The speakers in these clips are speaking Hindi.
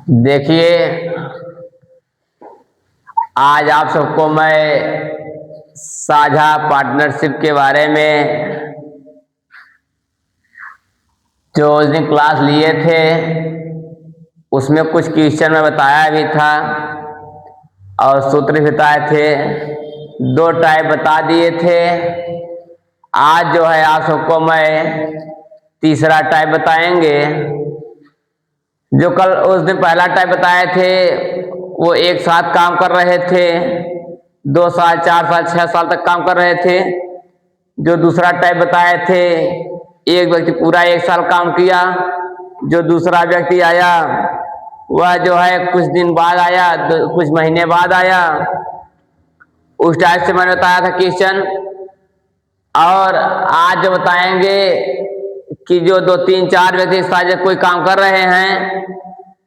देखिए, आज आप सबको मैं साझा पार्टनरशिप के बारे में जो उस दिन क्लास लिए थे उसमें कुछ क्वेश्चन में बताया भी था और सूत्र भी बताए थे। 2 टाइप बता दिए थे। आज जो है आप सबको मैं तीसरा टाइप बताएंगे। जो कल उस दिन पहला टाइप बताए थे वो एक साथ काम कर रहे थे, 2 साल 4 साल 6 साल तक काम कर रहे थे। जो दूसरा टाइप बताए थे एक व्यक्ति पूरा 1 साल काम किया। जो दूसरा व्यक्ति आया वह जो है कुछ दिन बाद आया, कुछ महीने बाद आया। उस टाइप से मैंने बताया था क्वेश्चन। और आज जो बताएंगे कि जो 2 3 4 व्यक्ति एक साथ कोई काम कर रहे हैं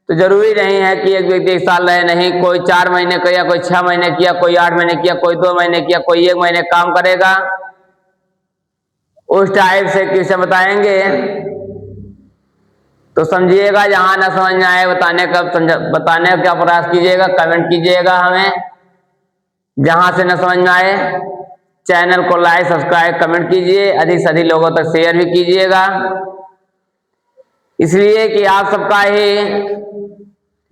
तो जरूरी नहीं है कि एक व्यक्ति 1 साल रहे। नहीं, कोई 4 महीने किया, कोई 6 महीने किया, कोई 8 महीने किया, कोई 2 महीने किया, कोई 1 महीने काम करेगा। उस टाइप से क्वेश्चन बताएंगे तो समझिएगा। जहां ना समझ में आए बताने का प्रयास कीजिएगा, कमेंट कीजिएगा हमें। जहां से न समझ में आए चैनल को लाइक सब्सक्राइब कमेंट कीजिए, अधिक से अधिक लोगों तक शेयर भी कीजिएगा, इसलिए कि आप सबका ही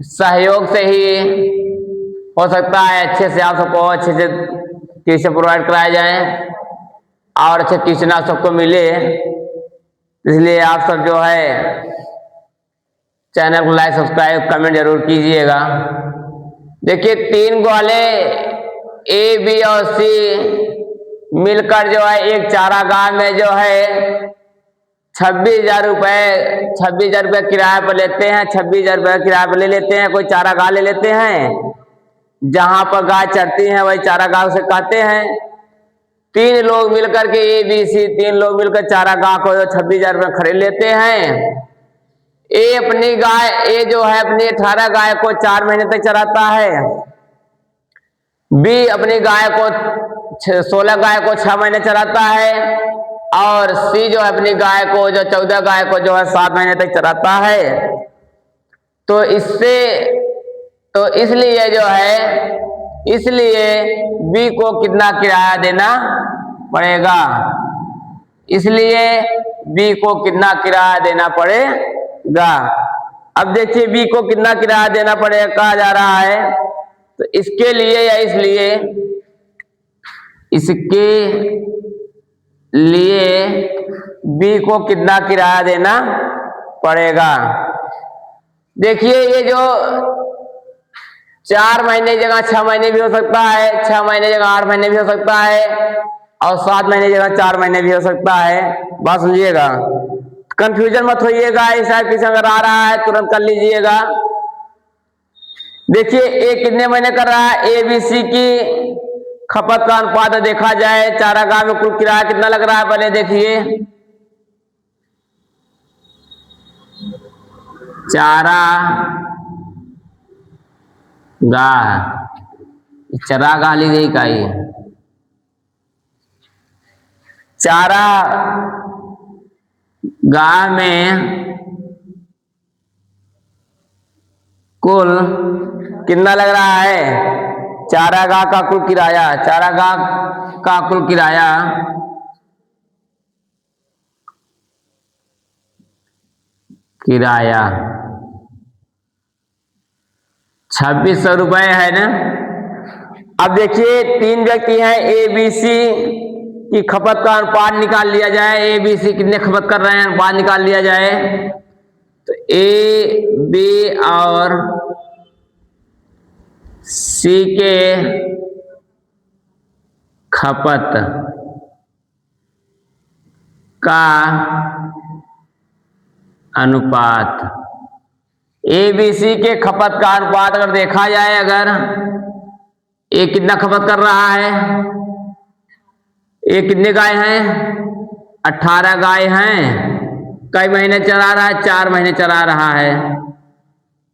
सहयोग से ही हो सकता है अच्छे से आप सबको अच्छे से ट्यूशन प्रोवाइड कराए जाएं और अच्छे ट्यूशन आप सबको मिले। इसलिए आप सब जो है चैनल को लाइक सब्सक्राइब कमेंट जरूर कीजिएगा। देखिए, 3 ग्वाले ए बी और सी मिलकर जो है एक चारागाह में जो है 26,000 रुपये किराए पर लेते हैं। 26,000 रुपये किराए पर ले लेते हैं। कोई चारागाह ले लेते हैं, जहां पर गाय चरती हैं वही चारागाह से कहते हैं। 3 लोग मिलकर के ए बी सी 3 लोग मिलकर चारागाह को 26,000 रुपये खरीद लेते हैं। ए जो है अपनी 18 गाय को 4 महीने तक चराता है। बी अपनी गाय को 16 गाय को 6 महीने चराता है। और सी जो है अपनी गाय को जो 14 गाय को जो है 7 महीने तक चराता है। तो इसलिए जो है बी को कितना किराया देना पड़ेगा। इसलिए बी को कितना किराया देना पड़ेगा। अब देखिए बी को कितना किराया देना पड़ेगा कहा जा रहा है। तो इसके लिए या इसके लिए बी को कितना किराया देना पड़ेगा। देखिए, ये जो 4 महीने की जगह 6 महीने भी हो सकता है, 6 महीने की जगह 8 महीने भी हो सकता है और 7 महीने की जगह 4 महीने भी हो सकता है। बात समझिएगा, कंफ्यूजन मत होइएगा। ऐसा किसी अगर आ रहा है तुरंत कर लीजिएगा। देखिए, ए कितने महीने कर रहा है, ए बी सी की खपत का अनुपात देखा जाए। चारागाह में कुल किराया कितना लग रहा है पहले देखिए। चरागाह ली गई का ये चारागाह में कुल कितना लग रहा है। चारागाह का कुल किराया 2600 रुपये है ना। अब देखिए 3 व्यक्ति हैं ए बी सी की खपत का अनुपात निकाल लिया जाए। ए बी सी कितने खपत कर रहे हैं अनुपात निकाल लिया जाए। तो ए बी और सी के खपत का अनुपात, ए बी सी के खपत का अनुपात अगर देखा जाए, अगर ए कितना खपत कर रहा है, ए कितने गाय हैं 18 गाय हैं। कई महीने चला रहा है, 4 महीने चला रहा है।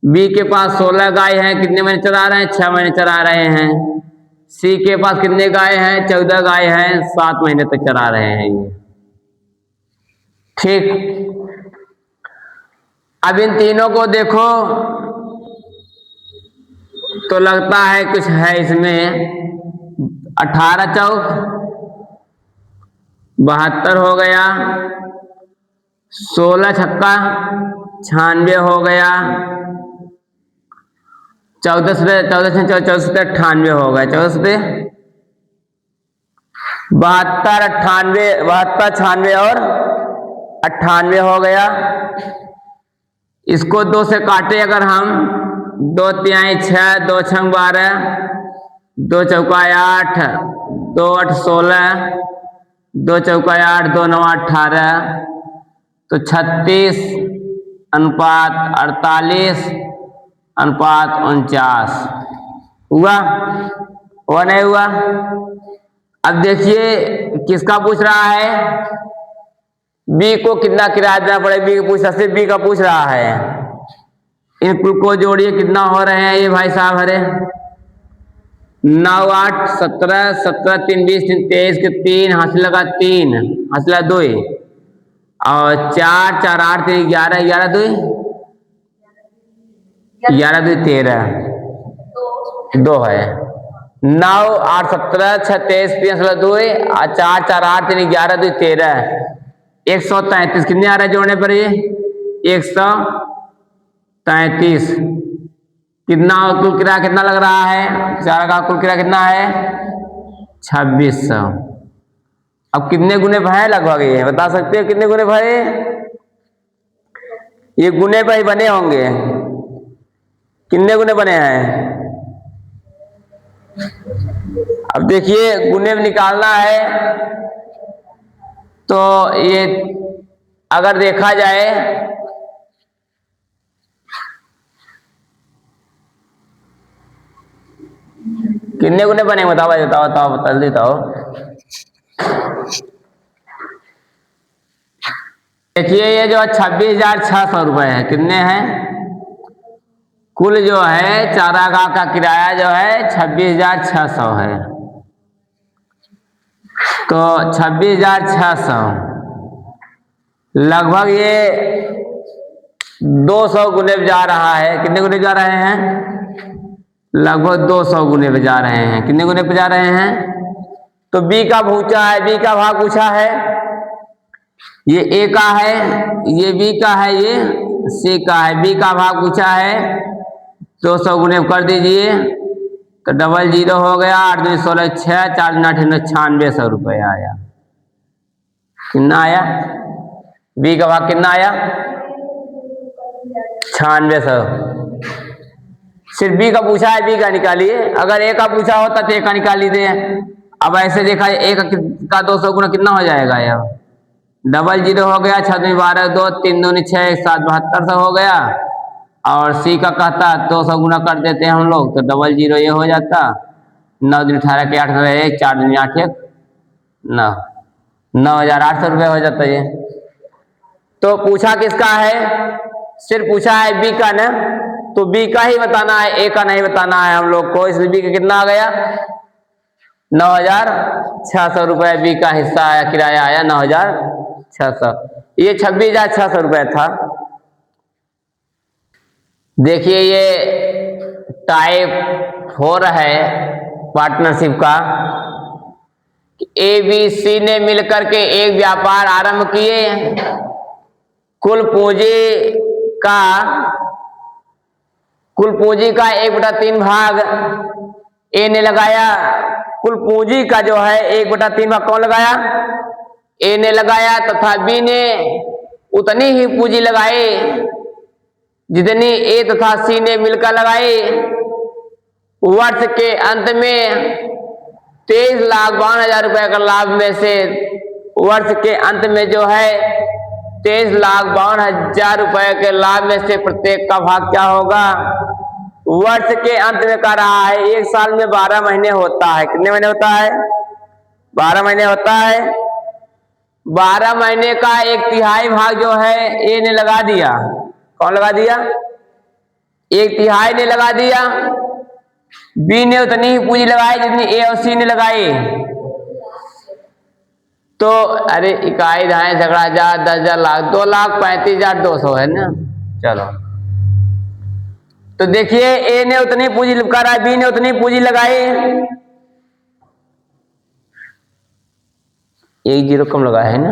बी के पास 16 गाय हैं, कितने महीने चला रहे हैं 6 महीने चला रहे हैं। सी के पास कितने गाय हैं 14 गाय हैं, 7 महीने तक चला रहे हैं ये। ठीक, अब इन तीनों को देखो तो लगता है कुछ है इसमें। 18 चौक 72 हो गया, 16 छक्का 96 हो गया, 14 से 98 हो गया, 14 से 72 98 72 96 और 98 हो गया। इसको 2 से काटे अगर हम, 2 तिहाई 6, 2 छंग 12, 2 चौका 8, 2 8 16, 2 चौका 8, 2 9 18, तो 36 अनुपात 48 अनुपात 49 हुआ। हुआ नहीं हुआ? अब देखिए किसका पूछ रहा है, बी को कितना किराया देना पड़ेगा, बी का पूछ रहा है, बी का पूछ रहा है। इन कुल को जोड़िए, कितना हो रहे हैं ये भाई साहब हरे, 9 8 17 17 3 20 3 23 के 3 हासिल लगा 3 हासिल 2 और 4 4 8 3 11 11 2 11 2 13 2 है। 9 8 17 6 23 3 2 और 4 4 8 3 11 2 13 133 कितने आ रहे हैं जोड़ने पर ये 133। कितना कुल किराया कितना लग रहा है, चारा का कुल किराया कितना है 2600। अब कितने गुने भरे लगभग ये बता सकते हो, कितने गुने भरे, ये गुने पर ही बने होंगे, कितने गुने बने हैं। अब देखिए गुने में निकालना है तो ये अगर देखा जाए कितने गुने बने, बताओ बताओ बताओ बता देता हो। देखिए ये जो 26,600 रुपए है, कितने हैं कुल जो है चारागाह का किराया जो है 26,600 है। तो 26,600 लगभग ये 200 गुने पे जा रहा है। कितने गुने जा रहे हैं, लगभग 200 गुने पे जा रहे हैं। कितने गुने पे जा रहे हैं, तो बी का पूछा है, बी का भाग पूछा है, ये ए का है, ये बी का है, ये सी का है, बी का भाग पूछा है 200 गुने कर दीजिए तो 00 हो गया, 8 2 16 6 4 9 9600 रुपये आया। कितना आया, बी का भाग कितना आया 9600। सिर्फ बी का पूछा है, बी का निकालिए, अगर ए का पूछा होता तो ए का निकाल लीजिए। अब ऐसे देखा ए का 200 गुना कितना हो जाएगा यार, 00 हो गया, 6 2 12 2 3 2 6 1 7 7200 हो गया। और सी का कहता 200 गुना कर देते हैं हम लोग तो 00 ये हो जाता, 9 दिन 18 के 8 1 4 दिन 8 1 9 9,800 रुपये हो जाता ये। तो पूछा किसका है, सिर्फ पूछा है बी का ना, तो बी का ही बताना है, ए का नहीं बताना है हम लोग को। इसलिए बी का कितना आ गया 9,600 रुपये बी का हिस्सा आया, किराया आया 9,600। ये 26,600 रुपये था। देखिए ये टाइप 4 है पार्टनरशिप का। ए बी सी ने मिलकर के एक व्यापार आरंभ किए, कुल पूंजी का 1/3 भाग ए ने लगाया। कुल पूंजी का जो है 1/3 भाग कौन लगाया, ए ने लगाया, तथा बी ने उतनी ही पूंजी लगाई जितनी ए तथा सी ने मिलकर लगाई। वर्ष के अंत में 23,52,000 रुपए का लाभ में से वर्ष के अंत में जो है 23,52,000 रुपए के लाभ में से प्रत्येक का भाग क्या होगा। वर्ष के अंत में कह रहा है, एक साल में 12 महीने होता है। कितने महीने होता है, 12 महीने होता है। 12 महीने का 1/3 भाग जो है ए ने लगा दिया। कौन लगा दिया, 1/3 ने लगा दिया। बी ने उतनी ही पूंजी लगाई जितनी ए और सी ने लगाई। तो अरे इकाई धाए झगड़ा 10,000 लाख 2,35,200 है ना। चलो तो देखिए ए ने उतनी पूंजी करा, बी ने उतनी पूंजी लगाई, एक जीरो कम लगा है ना।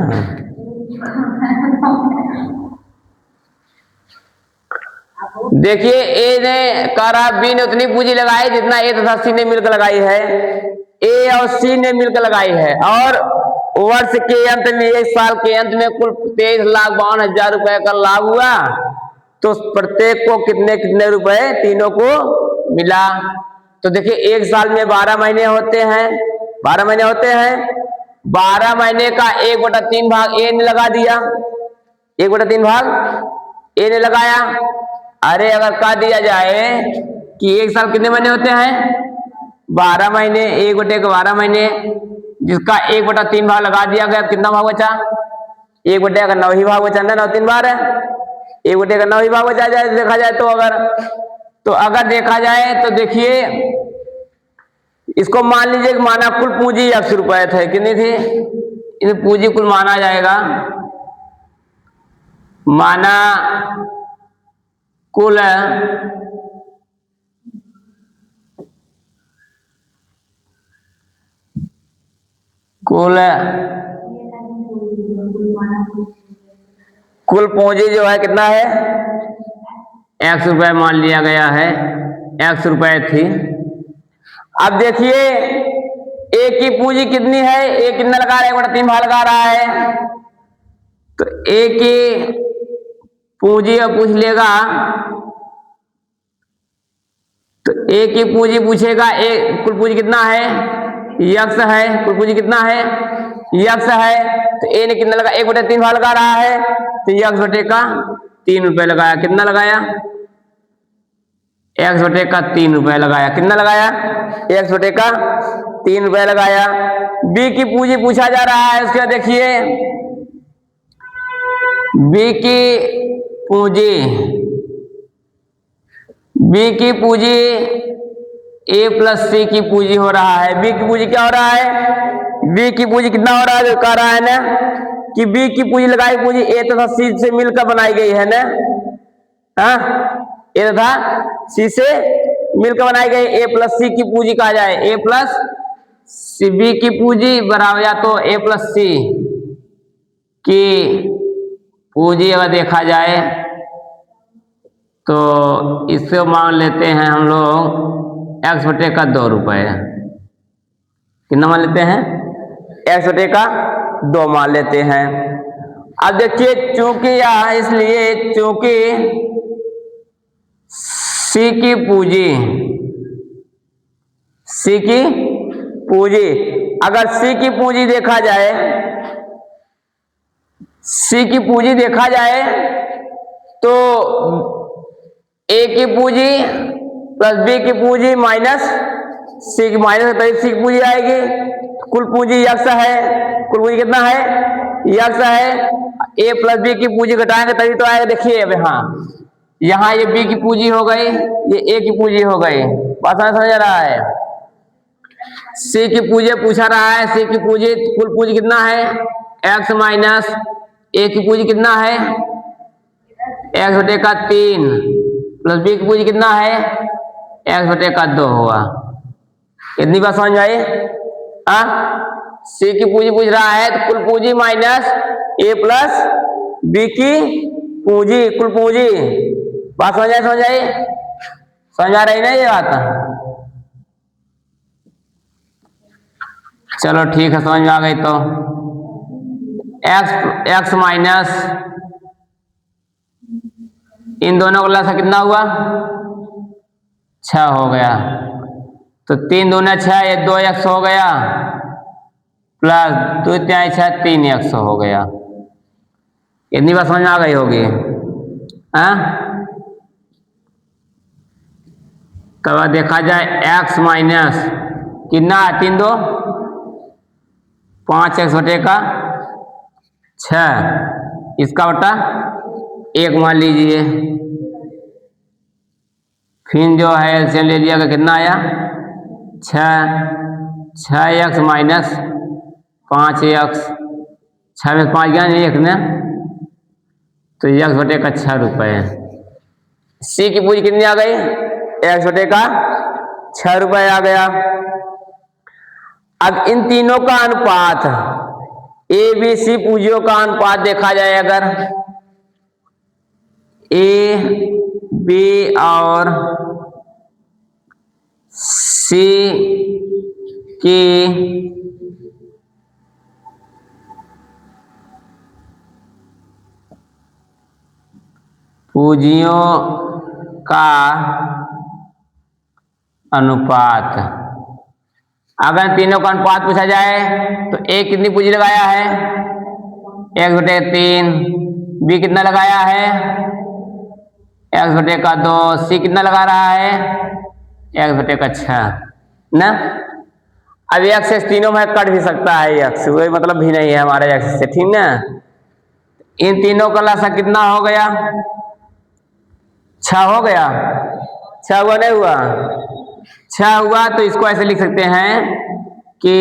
देखिए ए ने करा, बी ने उतनी पूंजी लगाई जितना ए तथा सी ने मिलकर लगाई है, ए और सी ने मिलकर लगाई है, और वर्ष के अंत में, एक साल के अंत में कुल 23,52,000 रुपए का लाभ हुआ। तो प्रत्येक को कितने कितने रुपए तीनों को मिला। तो देखिए एक साल में 12 महीने होते हैं, 12 महीने होते हैं, 12 महीने का 1/3 भाग ए ने लगा दिया, 1/3 भाग ए ने लगाया। अरे अगर कह दिया जाए कि एक साल कितने महीने होते हैं, 12 महीने, 1/12 महीने, जिसका 1/3 भाग लगा दिया गया, कितना भाग बचा, 1/9 ही भाग बचा ना, 9 3 बार है, 1/9 ही भाग बचा जाए देखा जाए तो। अगर देखा जाए तो देखिए इसको मान लीजिए कि माना कुल पूंजी 100 रुपए थे, कितनी थी, इस पूंजी कुल माना जाएगा, माना कुल पूंजी जो है कितना है, 100 रुपए मान लिया गया है, 100 रुपए थी। अब देखिए ए की पूंजी कितनी है, ए कितना लगा रहा है, 1/3 भाग लगा रहा है। तो ए की पूंजी अब पूछ लेगा, तो ए की पूंजी पूछेगा, ए कुल पूंजी कितना है, यक्स है, कुल पूंजी कितना है, यक्स है। तो ए ने कितना लगा, 1/3 भाग लगा रहा है, तो यक्स बटे का 3 रुपए लगाया, कितना लगाया, एक्स बटे का 3 रुपए लगाया, कितना लगाया, एक्स बटे का 3 रुपए लगाया। बी की पूंजी पूछा जा रहा है, उसके देखिए बी की पूंजी ए प्लस सी की पूंजी हो रहा है। बी की पूंजी क्या हो रहा है, बी की पूंजी कितना हो रहा है, कह रहा है ना कि बी की पूंजी लगाई, पूंजी ए तथा सी से मिलकर बनाई गई है ना, हाँ, ए तथा सी से मिलकर बनाई गई, ए प्लस सी की पूंजी कहा जाए, ए प्लस सी, बी की पूंजी बराबर, या तो ए प्लस सी की पूंजी अगर देखा जाए तो इससे मान लेते हैं हम लोग एक्स बटे का 2 रुपए, कितना मान लेते हैं, एक्स बटे का 2 मान लेते हैं। अब देखिए चूंकि यह, इसलिए चूंकि सी की पूंजी, अगर सी की पूंजी देखा जाए, सी की पूंजी देखा जाए तो ए की पूंजी प्लस बी की पूंजी माइनस सी की, माइनस सी की पूंजी आएगी, कुल पूंजी यक्स है, कुल पूंजी कितना है, यक्स है। ए प्लस बी की पूंजी घटाएंगे तभी तो आएगा। देखिए अब यहाँ ये बी की पूंजी हो गई, ये ए की पूंजी हो गई, बात समझ आ रहा है। सी की पूंजी पूछा रहा है, सी की पूंजी कुल पूंजी कितना है, एक्स माइनस ए की पूंजी कितना है, एक्स बटे का 3 प्लस बी की पूंजी कितना है, एक्स बटे का 2 हुआ। इतनी बात समझ आई। सी की पूंजी पूछ रहा है तो कुल पूंजी माइनस ए प्लस बी की पूंजी, कुल पूंजी, बात समझ आई, समझ आ रही ना ये बात। चलो ठीक है, समझ में आ गई। तो एक्स माइनस इन दोनों का लसा कितना हुआ, 6 हो गया। तो 3 दूना 6, ये 2x हो गया, प्लस 2 3 6 3x हो गया। इतनी बात समझ में आ गई होगी। तब देखा जाए x माइनस कितना है, 3 2 5x बटे का 6, इसका बटा 1 मान लीजिए। फिर जो है एलसीएम ले लिया, कितना आया, 6x माइनस 5x, 6 में 5 गया 1 ने, तो x बटे का 6 रुपए। सी की पूंजी कितनी आ गई? 1 छोटे का 6 रुपए आ गया। अब इन तीनों का अनुपात, ए बी सी पूंजियों का अनुपात देखा जाए अगर, ए बी और सी की पूंजियों का अनुपात, अगर तीनों का अनुपात पूछा जाए तो ए कितनी पूंजी लगाया है? 1/3। बी कितना लगाया है? 1/2। सी कितना लगा रहा है? 1/6 ना। अब एक्स तीनों में कट भी सकता है, एक्स वही मतलब भी नहीं है हमारे एक्स से, ठीक ना। इन तीनों का लसा कितना हो गया? 6 हो गया। 6 हुआ नहीं हुआ? 6 हुआ तो इसको ऐसे लिख सकते हैं कि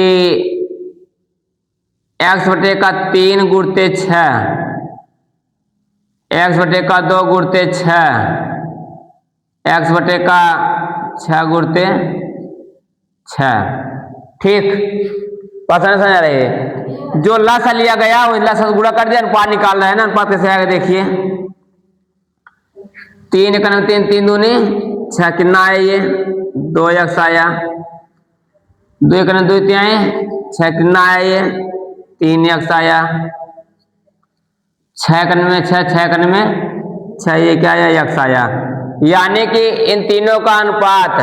x/3 गुणते 6, x/2 गुणते 6, x/6 गुणते 6। ठीक, बात समझ आ रही है? जो लसा लिया गया वो लसा से गुणा कर दिया, अनुपात निकाल रहे हैं ना। अनुपात कैसे आएगा देखिए, 3 × 3 3 दूनी 6, कितना आया ये? 2x आया। 2 × 2 3 6, कितना आया ये? 3x आया। 6 × में 6, 6 × में 6, ये क्या आया? x आया। यानी कि इन तीनों का अनुपात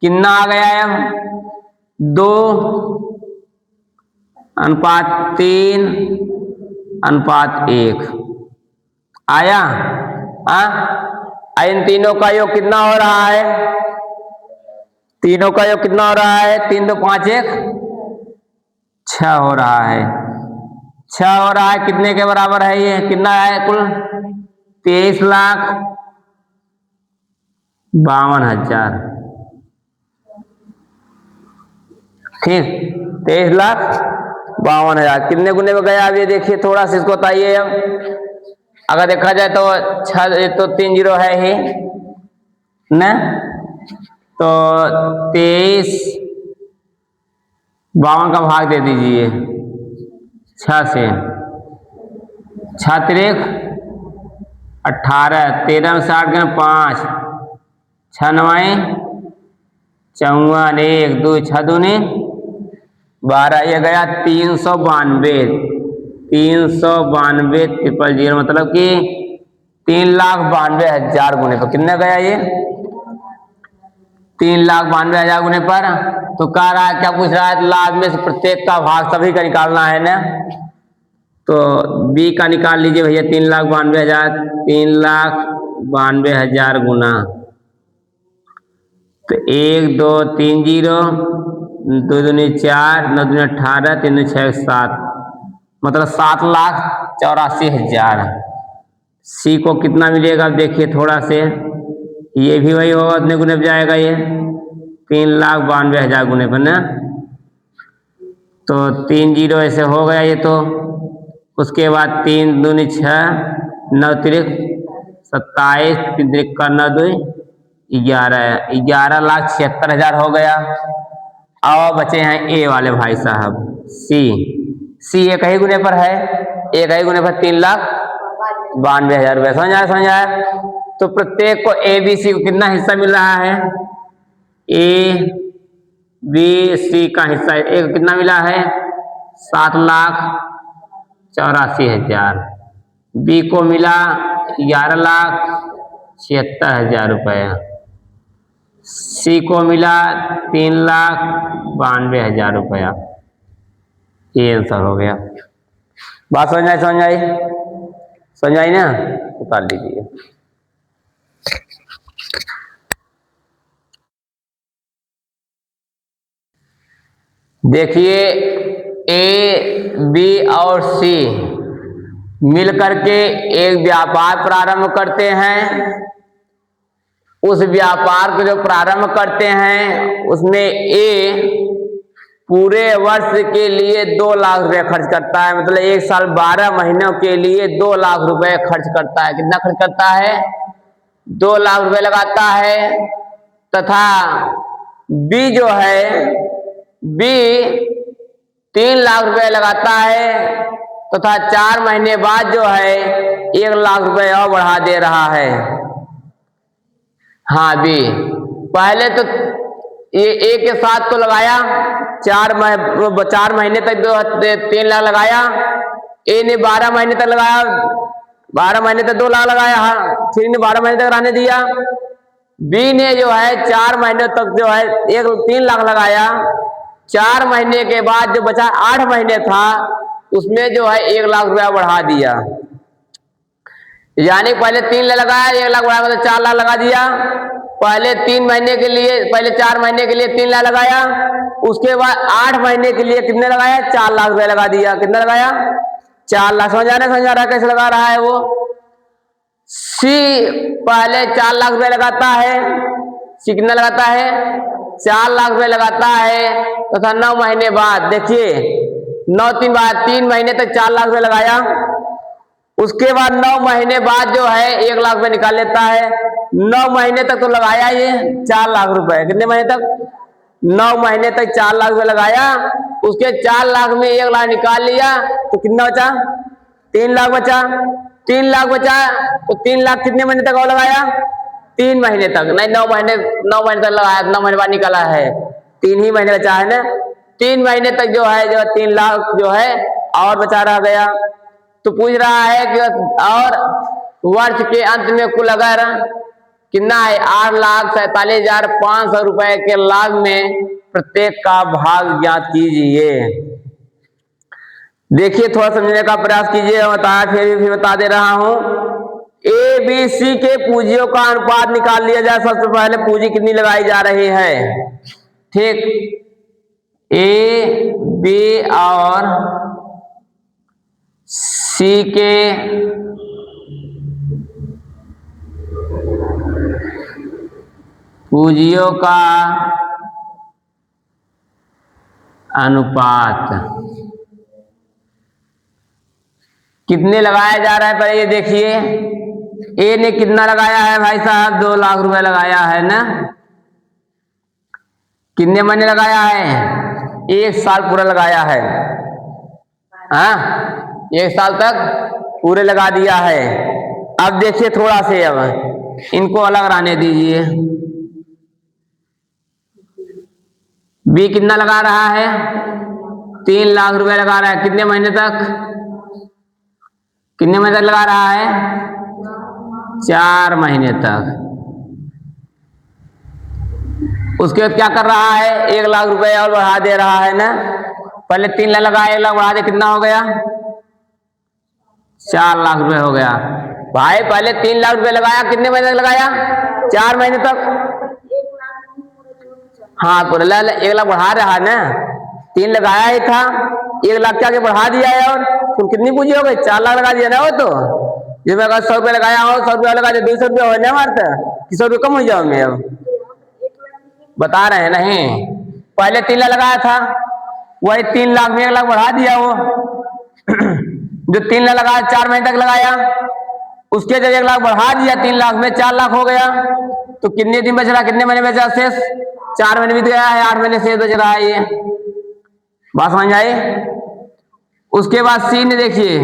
कितना आ गया है? 2:3:1 आया। इन तीनों का योग कितना हो रहा है? तीनों का योग कितना हो रहा है? 3 2 5 1 6 हो रहा है। 6 हो रहा है, कितने के बराबर है ये? कितना है कुल? 23,52,000। ठीक, 23,52,000 कितने गुने में गया? अब ये देखिए, थोड़ा सा इसको बताइए। अब अगर देखा जाए तो 6 तो 3 0 है ही न, तो 23,52 का भाग दे दीजिए 6 से। 6 3 18, 13 में 60 के 5, 6 9 54, 1 2 6 दूनी 12, ये गया 392, 392,000 मतलब कि 3,92,000 गुने पर कितने गया ये? 3,92,000 गुने पर। तो कह रहा है, क्या पूछ रहा है? लाभ में से प्रत्येक का भाग सभी का निकालना है ना। तो बी का निकाल लीजिए भैया, 3,92,000, 3,92,000 गुना तो 1 2 3 0, 2 दूनी 4, 9 दूनी 18, 3 दूनी 6 7, मतलब 7,84,000। सी को कितना मिलेगा? अब देखिए थोड़ा से, ये भी वही होगा, उतने गुने पर जाएगा ये 3,92,000 गुने पर ना। तो 3 0 ऐसे हो गया ये। तो उसके बाद 3 दूनी 6, 9 3 27, 3 3 का 9 2 11, 11,76,000 हो गया। अब बचे हैं ए वाले भाई साहब, सी। सी एक ही गुने पर है, एक ही गुने पर 3,92,000 रुपये। समझ आया? समझ आया? तो प्रत्येक को ए बी सी को कितना हिस्सा मिल रहा है? ए बी सी का हिस्सा एक कितना मिला है? 7,84,000। बी को मिला 11,76,000 रुपये। सी को मिला 3,92,000 रुपया। ये आंसर हो गया। बात समझ आई? समझ आई? समझ आई ना? उतार लीजिए। देखिए, ए बी और सी मिलकर के एक व्यापार प्रारंभ करते हैं। उस व्यापार को जो प्रारंभ करते हैं उसमें ए पूरे वर्ष के लिए 2 लाख रुपए खर्च करता है, मतलब 1 साल 12 महीनों के लिए 2 लाख रुपए खर्च करता है। कितना खर्च करता है? 2 लाख रुपए लगाता है, तथा बी जो है बी 3 लाख रुपए लगाता है, तथा 4 महीने बाद जो है 1 लाख रुपए और बढ़ा दे रहा है। हाँ बी पहले तो ये ए के साथ तो लगाया 4 महीने तक 3 लाख लगाया, ए ने 12 महीने तक लगाया, 12 महीने तक 2 लाख लगाया, हाँ ठीक ने 12 महीने तक रहने दिया। बी ने जो है 4 महीने तक जो है 3 लाख लगाया, 4 महीने के बाद जो बचा 8 महीने था उसमें जो है 1 लाख रुपया बढ़ा दिया। यानी पहले 3 लाख लगाया, 1 लाख बढ़ा मतलब 4 लाख लगा दिया। पहले 3 महीने के लिए, पहले 4 महीने के लिए 3 लाख लगाया, उसके बाद 8 महीने के लिए कितने लगाया, 4 लाख रुपया लगा दिया। कितना लगाया, 4 लाख। समझ आ रहा है कैसे लगा रहा है वो। सी पहले 4 लाख रुपए लगाता है, सी कितना लगाता है, 4 लाख रुपए लगाता है, तथा 9 महीने बाद देखिए 3 महीने तक 4 लाख रुपए लगाया, उसके बाद 9 महीने बाद जो है 1 लाख रुपए निकाल लेता है। 9 महीने तक तो लगाया ये 4 लाख रुपए, कितने महीने तक, 9 महीने तक 4 लाख रुपए लगाया, उसके 4 लाख में 1 लाख निकाल लिया तो कितना बचा, 3 लाख बचा। 3 लाख बचा तो 3 लाख कितने महीने तक और लगाया, 3 महीने तक, नहीं 9 महीने तक लगाया, 9 महीने बाद निकाला है, 3 ही महीने बचा है ना। 3 महीने तक जो है 3 लाख जो है और बचा रह गया। तो पूछ रहा है कि और वर्ष के अंत में कुल अगर कितना है, 8,47,500 रुपए के लाभ में प्रत्येक का भाग ज्ञात कीजिए। देखिए थोड़ा समझने का प्रयास कीजिए, बताया फिर बता दे रहा हूं। ए बी सी के पूंजियों का अनुपात निकाल लिया जाए। सबसे पहले पूंजी कितनी लगाई जा रही है, ठीक, ए बी और सी के पूंजियों का अनुपात कितने लगाया जा रहा है, पर ये देखिए ए ने कितना लगाया है भाई साहब, 2 लाख रुपए लगाया है ना। कितने महीने लगाया है, 1 साल पूरा लगाया है, हाँ 1 साल तक पूरे लगा दिया है। अब देखिए थोड़ा से, अब इनको अलग रहने दीजिए। बी कितना लगा रहा है, 3 लाख रुपए लगा रहा है, कितने महीने तक, कितने महीने तक लगा रहा है, 4 महीने तक। उसके बाद क्या कर रहा है, 1 लाख रुपए और बढ़ा दे रहा है ना। पहले 3 लाख लगाया, 1 लाख बढ़ा दे, कितना हो गया, 4 लाख रुपए हो गया। भाई पहले 3 लाख रुपए लगाया, कितने महीने तक लगाया, 4 महीने तक, हाँ पूरा 1 लाख बढ़ा रहा है ना। 3 लगाया ही था, 1 लाख के आगे बढ़ा दिया है, और तो कितनी पूंजी हो गई, 4 लाख लगा दिया ना। वो तो जब मैं 100 रुपये लगाया हो, 100 रुपया लगा दिया, 200 रुपया हो ना मारता, 100 रुपये कम हो जाओगे। अब बता रहे हैं नहीं, पहले 3 लाख लगाया था, वही 3 लाख में 1 लाख बढ़ा दिया। वो जो 3 लाख लगाया 4 महीने तक लगाया, उसके जब 1 लाख बढ़ा दिया 3 लाख में 4 लाख हो गया। तो कितने दिन बच रहा, कितने महीने बचा शेष, 4 महीने बीत गया है, 8 महीने शेष बच रहा है। ये बात समझ आई। उसके बाद सी ने देखिए,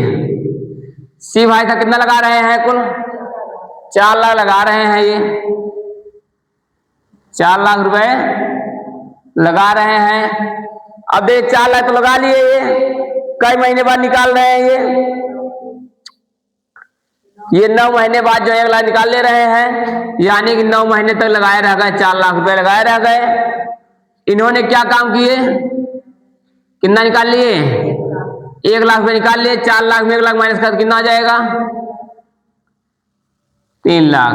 सी भाई का कितना लगा रहे हैं, कुल 4 लाख लगा रहे हैं। ये 4 लाख रुपए लगा रहे हैं। अब देख 4 लाख तो लगा लिए, ये कई महीने बाद निकाल रहे हैं। ये 9 महीने बाद जो 1 लाख निकाल ले रहे हैं, यानी कि 9 महीने तक लगाए रह गए, 4 लाख रुपए लगाए रह गए। इन्होंने क्या काम किए, कितना निकाल लिए, 1 लाख रुपए निकाल लिए। 4 लाख में 1 लाख माइनस कर कितना आ जाएगा, 3 लाख।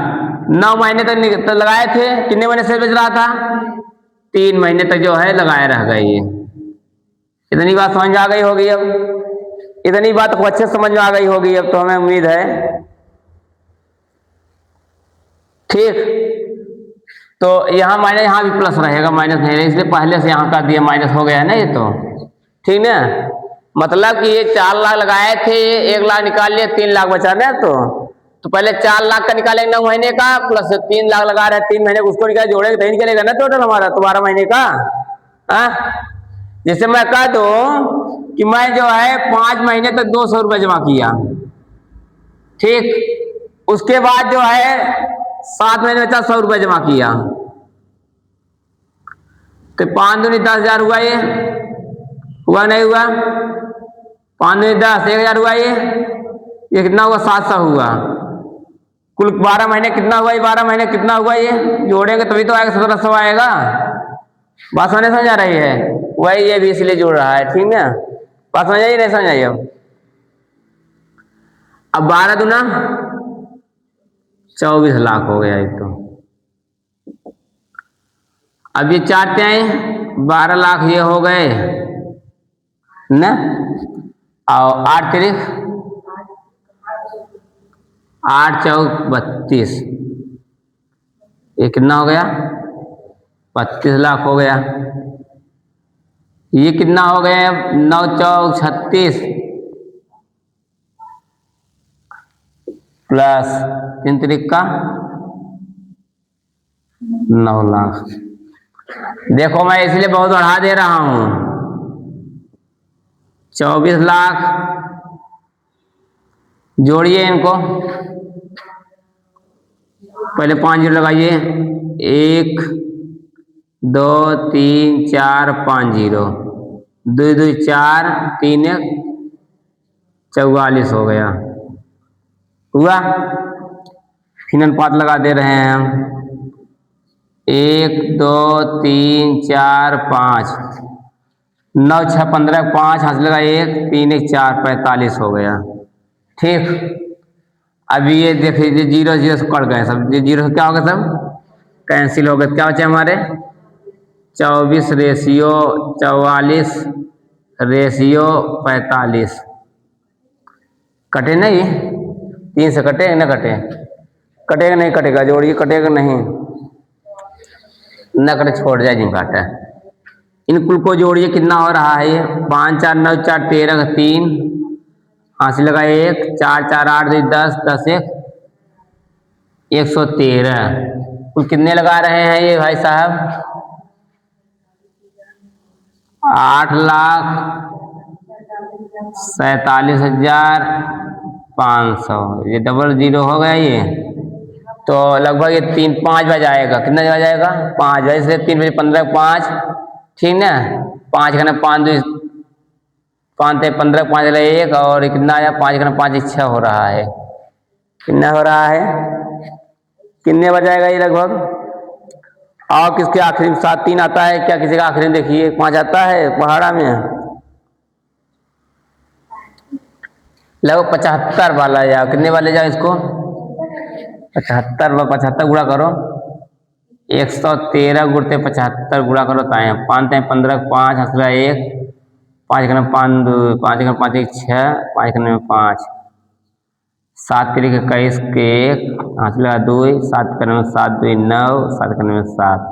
9 महीने तक लगाए थे, कितने महीने से बच रहा था, 3 महीने तक जो है लगाए रह गए। ये इतनी बात समझ आ गई होगी। अब इतनी बात को अच्छे समझ में आ गई होगी अब तो, हमें उम्मीद है, ठीक। तो यहाँ माइनस, यहाँ भी प्लस रहेगा, माइनस नहीं रहेगा, इसलिए पहले से यहाँ कर दिया, माइनस हो गया है ना ये तो, ठीक ना। मतलब कि ये 4 लाख लगाए थे, 1 लाख निकाल लिए, 3 लाख बचा ना। तो पहले 4 लाख का निकालेंगे 9 महीने का, प्लस 3 लाख लगा रहे हैं 3 महीने, उसको निकाल जोड़ेंगे तो ही निकलेगा ना टोटल हमारा 12 महीने का। जैसे मैं कह दूं कि मैं जो है 5 महीने तक 200 रुपये जमा किया, ठीक, उसके बाद जो है 7 महीने में 100 रुपये जमा किया, तो 5 दूनी 10,000 हुआ, ये हुआ नहीं हुआ? 5 दूनी 10, 1,000 हुआ, ये कितना हुआ? 700 हुआ। कुल 12 महीने कितना हुआ? ये 12 महीने कितना हुआ? ये जोड़ेंगे तभी तो आएगा, 1700 आएगा। बात समझ आ रही है? वही ये भी इसलिए जुड़ रहा है, ठीक ना? बात समझ आई नहीं समझ आई? अब 12 दूना 24 लाख हो गया ये तो। अब ये चाहते हैं 12 लाख ये हो गए ना, और 8 तिरिक 8 चौक 32, ये कितना हो गया? 32 लाख हो गया। ये कितना हो गया? 9 चौक 36 प्लस 3 तिरिक का 9 लाख। देखो मैं इसलिए बहुत बढ़ा दे रहा हूं, 24 लाख जोड़िए इनको, पहले 5 जीरो लगाइए, 1 2 3 4 5 जीरो, 2 2 4 3 1 44 हो गया, हुआ? फिर अनुपात लगा दे रहे हैं हम, 1 2 3 4 5, 9 6 15 5 हाथ लगा 1 3 1 4 45 हो गया, ठीक। अभी ये देख लीजिए 0 0 से कट गए सब, ये 0 से क्या हो गया? सब कैंसिल हो गए। क्या बचे हमारे? 24 रेशियो 44 रेशियो 45, कटे नहीं? 3 से कटे ना? कटे? कटेगा नहीं? कटेगा, जोड़िए, कटेगा नहीं, न कटे छोड़ जाए जिन काटा। इन कुल को जोड़िए, कितना हो रहा है? ये 5 4 9 4 13 3 हाथ लगा 1 4 4 8 2 10 10 1 113। कुल कितने लगा रहे हैं ये भाई साहब? 8,47,500। ये डबल जीरो हो गया ये, तो लगभग ये 3 5 बज आएगा। कितना बज जाएगा? 5 बजे से 3 बजे 15 5, ठीक ना? 5 घने 5 2 5 15 5 1 और कितना आया? 5 घने 5 6 हो रहा है। कितना हो रहा है? कितने बज जाएगा ये लगभग? और किसके आखिरी में 7 3 आता है क्या? किसी का आखिरी में देखिए 5 आता है पहाड़ा में, लगभग 75 वाला जाओ। कितने वाले जाओ इसको? 75 75 गुणा करो, 113 गुणते 75 गुणा करो, 5 15 5 हंसला 1 5 घने 5 2 5 घने 5 1 6 5 घने 5 7 तिरिक 21 के 1 हंसला 2 7 घने 7 2 9 7 घने 7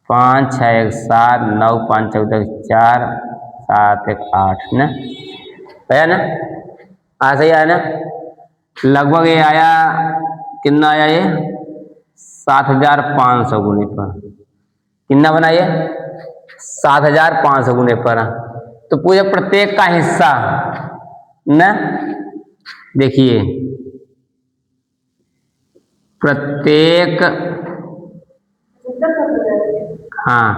5 6 1 7 9 5 14 4 7 1 8 ना, है ना? सही आया ना? लगभग ये आया, कितना आया ये? 7,500 गुने पर। कितना बना ये? 7,500 गुने पर। तो पूरे प्रत्येक का हिस्सा न, देखिए प्रत्येक हाँ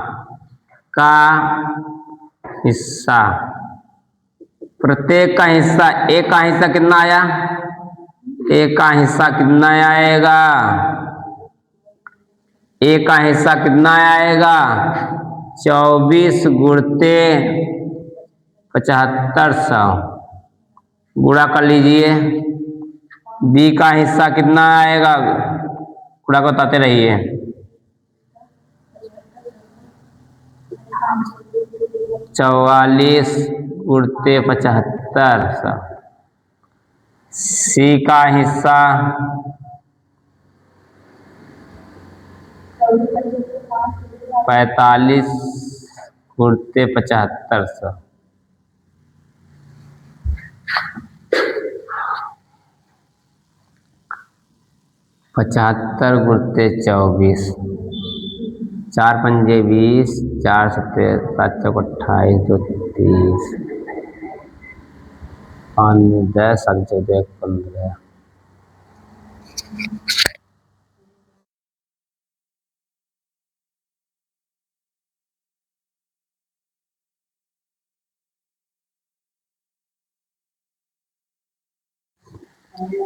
का हिस्सा, प्रत्येक का हिस्सा, एक का हिस्सा कितना आया? एक का हिस्सा कितना आएगा? एक का हिस्सा कितना आएगा? 24 गुणते 7500 गुणा कर लीजिए। बी का हिस्सा कितना आएगा? गुणा को बताते रहिए। 44 गुणते 7500। सी का हिस्सा 45 गुणते 7500। 75 गुणते 24, 4 पंजे 20, 4 सत्ते 7 चौक 28, 2 30, 5 10, 7 14 15।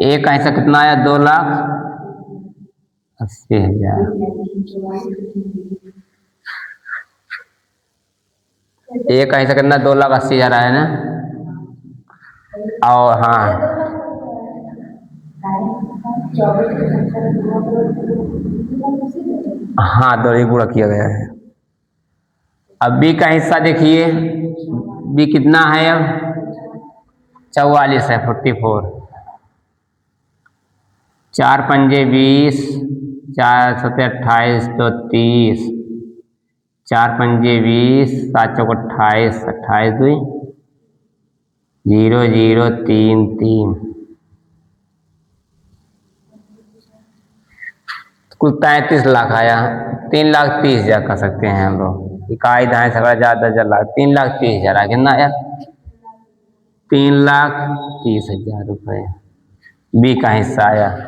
एक ऐसा कितना आया? 2,80,000। एक ऐसा कितना? 2,80,000 आया ना। और हाँ हाँ, दो ही गुणा किया गया है। अब बी का हिस्सा देखिए, बी कितना है? अब 44 है, 44। 4 पंजे 20, 4 सत्ते 28, 2 30, 4 पंजे 20, 7 चौक 28, 28 2 0 0 3 3, कुल 33 लाख आया। 3,30,000 कर सकते हैं हम लोग। इकाई दाएं सगड़ा 10,000 लाख, 3,30,000 आ। कितना आया? 3,30,000 रुपये बी का हिस्सा आया।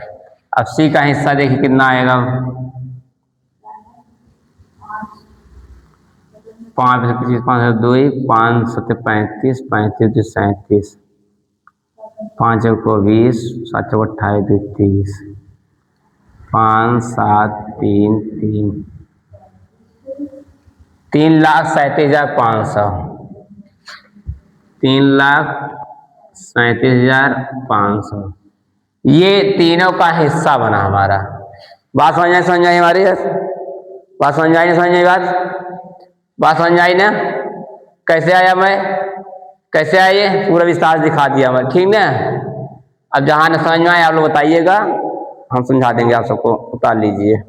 अब सी का हिस्सा देखिए कितना आएगा? 5 25 5 2 5 7 35 35 2 37, 5 को 20, 7 को 28 2 30, 5 7 3 3, 3,37,500, 3,37,500। ये तीनों का हिस्सा बना हमारा। बात समझ आई हमारी? बात समझ आई? समझ आई बात समझ आई ना? कैसे आया? मैं कैसे आइए पूरा विस्तार दिखा दिया मैं, ठीक ना। अब जहाँ न समझ में आए आप लोग बताइएगा, हम समझा देंगे आप सबको। उतार लीजिए।